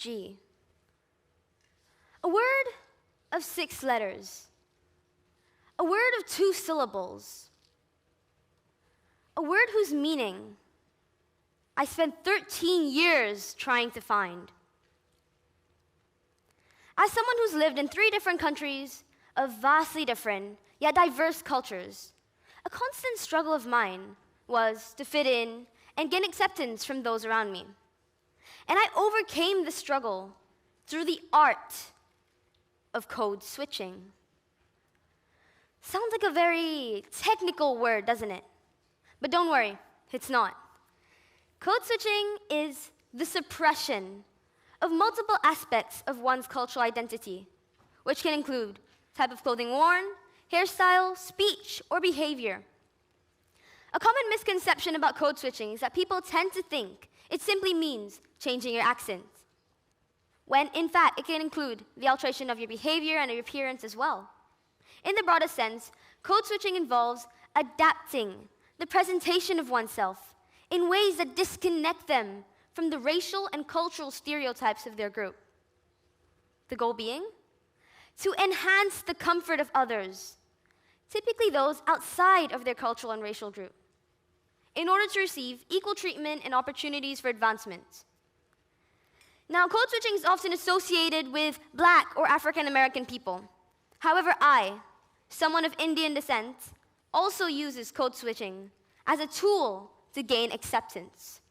G. A word of 6 letters. A word of 2 syllables. A word whose meaning I spent 13 years trying to find. As someone who's lived in 3 different countries of vastly different, yet diverse cultures, a constant struggle of mine was to fit in and gain acceptance from those around me. And I overcame the struggle through the art of code switching. Sounds like a very technical word, doesn't it? But don't worry, it's not. Code switching is the suppression of multiple aspects of one's cultural identity, which can include type of clothing worn, hairstyle, speech, or behavior. A common misconception about code switching is that people tend to think it simply means changing your accent, when in fact it can include the alteration of your behavior and your appearance as well. In the broadest sense, code switching involves adapting the presentation of oneself in ways that disconnect them from the racial and cultural stereotypes of their group. The goal being to enhance the comfort of others, typically those outside of their cultural and racial group, in order to receive equal treatment and opportunities for advancement. Now, code switching is often associated with Black or African American people. However, I, someone of Indian descent, also uses code switching as a tool to gain acceptance.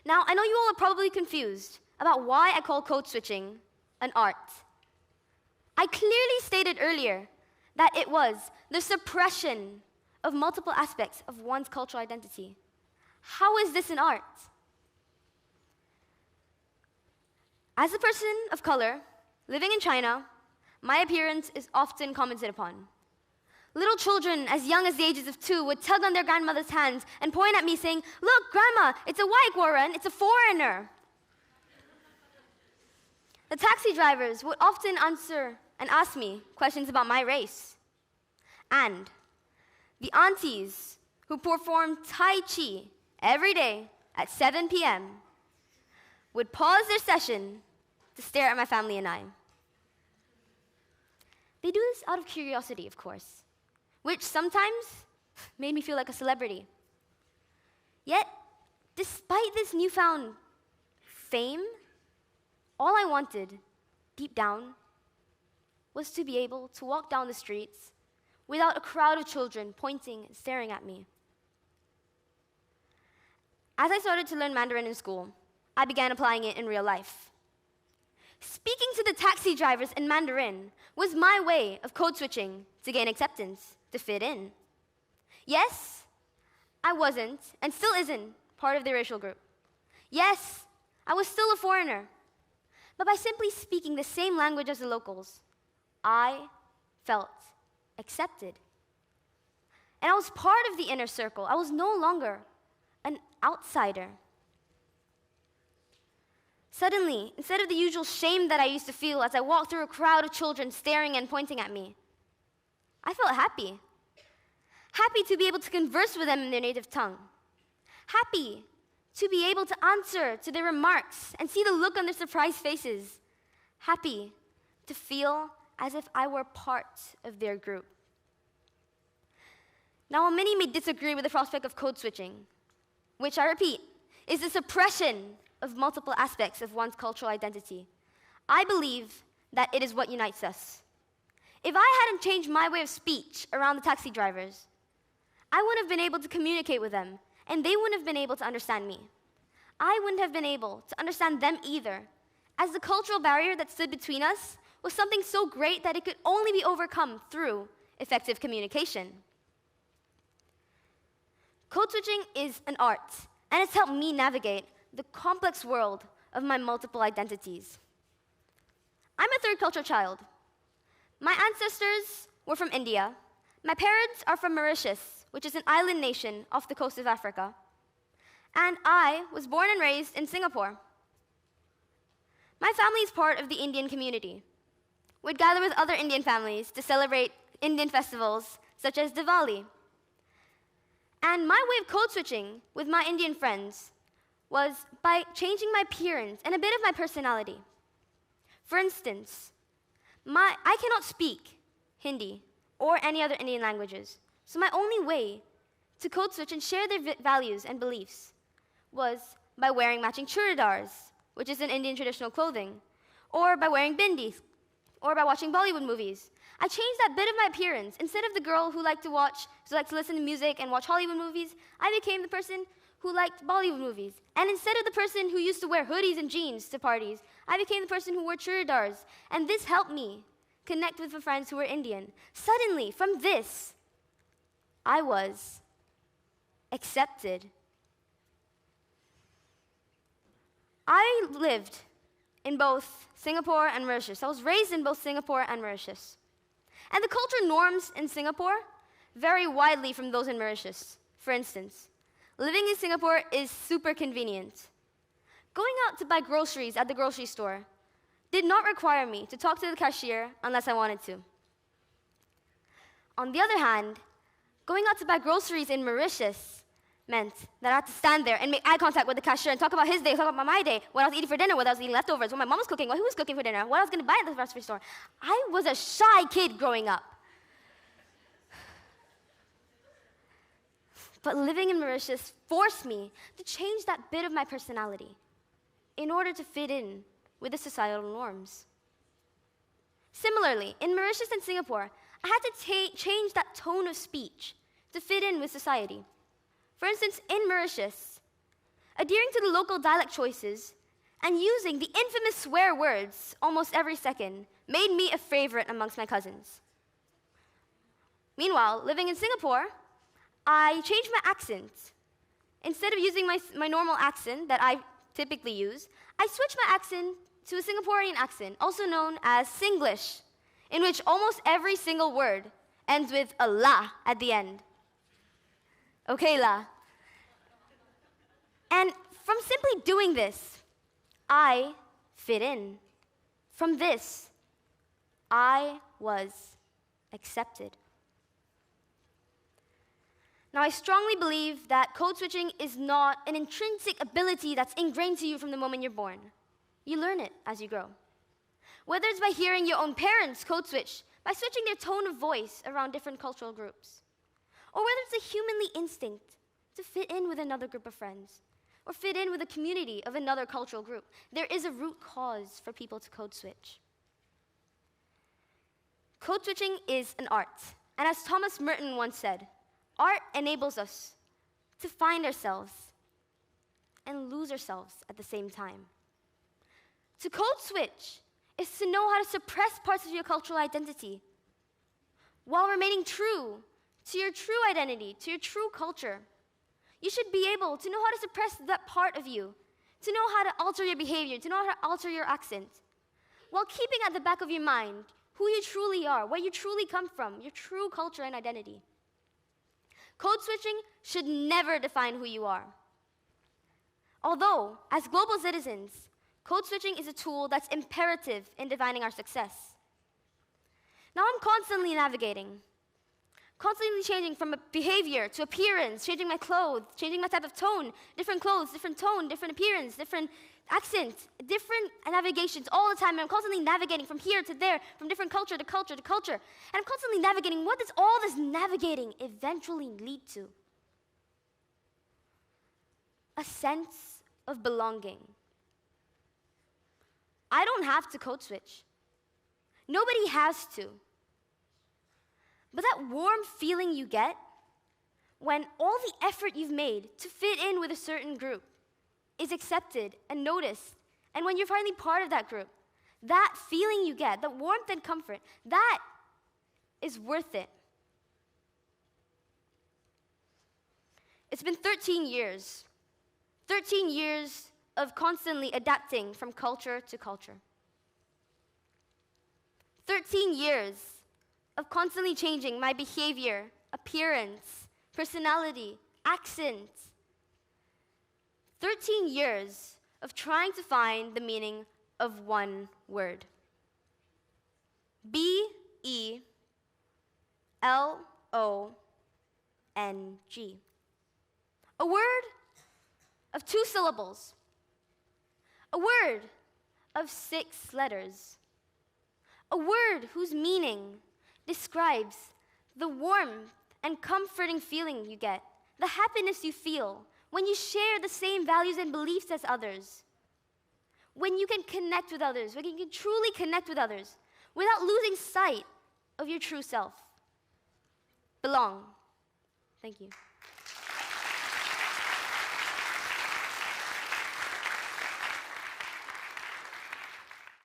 Now, I know you all are probably confused about why I call code switching an art. I clearly stated earlier that it was the suppression of multiple aspects of one's cultural identity. How is this an art? As a person of color living in China, my appearance is often commented upon. Little children as young as the ages of 2 would tug on their grandmother's hands and point at me saying, "Look, Grandma, it's a white Warren, it's a foreigner." The taxi drivers would often answer and ask me questions about my race. And the aunties who perform Tai Chi every day at 7 p.m. would pause their session to stare at my family and I. They do this out of curiosity, of course, which sometimes made me feel like a celebrity. Yet, despite this newfound fame, all I wanted, deep down, was to be able to walk down the streets without a crowd of children pointing and staring at me. As I started to learn Mandarin in school, I began applying it in real life. Speaking to the taxi drivers in Mandarin was my way of code switching to gain acceptance, to fit in. Yes, I wasn't, and still isn't, part of the racial group. Yes, I was still a foreigner. But by simply speaking the same language as the locals, I felt accepted. And I was part of the inner circle. I was no longer an outsider. Suddenly, instead of the usual shame that I used to feel as I walked through a crowd of children staring and pointing at me, I felt happy. Happy to be able to converse with them in their native tongue. Happy to be able to answer to their remarks and see the look on their surprised faces. Happy to feel as if I were part of their group. Now, while many may disagree with the prospect of code switching, which I repeat, is the suppression of multiple aspects of one's cultural identity, I believe that it is what unites us. If I hadn't changed my way of speech around the taxi drivers, I wouldn't have been able to communicate with them, and they wouldn't have been able to understand me. I wouldn't have been able to understand them either, as the cultural barrier that stood between us was something so great that it could only be overcome through effective communication. Code switching is an art, and it's helped me navigate the complex world of my multiple identities. I'm a third culture child. My ancestors were from India. My parents are from Mauritius, which is an island nation off the coast of Africa. And I was born and raised in Singapore. My family is part of the Indian community. We'd gather with other Indian families to celebrate Indian festivals such as Diwali. And my way of code switching with my Indian friends was by changing my appearance and a bit of my personality. For instance, I cannot speak Hindi or any other Indian languages, so my only way to code switch and share their values and beliefs was by wearing matching churidars, which is an Indian traditional clothing, or by wearing bindis, or by watching Bollywood movies. I changed that bit of my appearance. Instead of the girl who liked to listen to music and watch Hollywood movies, I became the person who liked Bollywood movies. And instead of the person who used to wear hoodies and jeans to parties, I became the person who wore churidars. And this helped me connect with the friends who were Indian. Suddenly, from this, I was accepted. I lived in both Singapore and Mauritius. I was raised in both Singapore and Mauritius. And the culture norms in Singapore vary widely from those in Mauritius. For instance, living in Singapore is super convenient. Going out to buy groceries at the grocery store did not require me to talk to the cashier unless I wanted to. On the other hand, going out to buy groceries in Mauritius meant that I had to stand there and make eye contact with the cashier and talk about his day, talk about my day, what I was eating for dinner, what I was eating leftovers, what my mom was cooking, what he was cooking for dinner, what I was going to buy at the grocery store. I was a shy kid growing up. But living in Mauritius forced me to change that bit of my personality in order to fit in with the societal norms. Similarly, in Mauritius and Singapore, I had to change that tone of speech to fit in with society. For instance, in Mauritius, adhering to the local dialect choices and using the infamous swear words almost every second made me a favorite amongst my cousins. Meanwhile, living in Singapore, I changed my accent. Instead of using my normal accent that I typically use, I switched my accent to a Singaporean accent, also known as Singlish, in which almost every single word ends with a la at the end. Okay, la. And from simply doing this, I fit in. From this, I was accepted. Now, I strongly believe that code switching is not an intrinsic ability that's ingrained to you from the moment you're born. You learn it as you grow. Whether it's by hearing your own parents code switch, by switching their tone of voice around different cultural groups, or whether it's a humanly instinct to fit in with another group of friends, or fit in with a community of another cultural group, there is a root cause for people to code switch. Code switching is an art, and as Thomas Merton once said, art enables us to find ourselves and lose ourselves at the same time. To code switch is to know how to suppress parts of your cultural identity while remaining true to your true identity, to your true culture. You should be able to know how to suppress that part of you, to know how to alter your behavior, to know how to alter your accent, while keeping at the back of your mind who you truly are, where you truly come from, your true culture and identity. Code switching should never define who you are. Although, as global citizens, code switching is a tool that's imperative in defining our success. Now I'm constantly navigating, constantly changing from a behavior to appearance, changing my clothes, changing my type of tone, different clothes, different tone, different appearance, different accent, different navigations all the time. And I'm constantly navigating from here to there, from different culture to culture to culture. And I'm constantly navigating. What does all this navigating eventually lead to? A sense of belonging. I don't have to code switch. Nobody has to. But that warm feeling you get when all the effort you've made to fit in with a certain group is accepted and noticed, and when you're finally part of that group, that feeling you get, the warmth and comfort, that is worth it. It's been 13 years of constantly adapting from culture to culture. 13 years of constantly changing my behavior, appearance, personality, accent. 13 years of trying to find the meaning of one word. B-E-L-O-N-G. A word of 2 syllables, a word of 6 letters, a word whose meaning describes the warmth and comforting feeling you get, the happiness you feel when you share the same values and beliefs as others, when you can connect with others, when you can truly connect with others without losing sight of your true self. Belong. Thank you.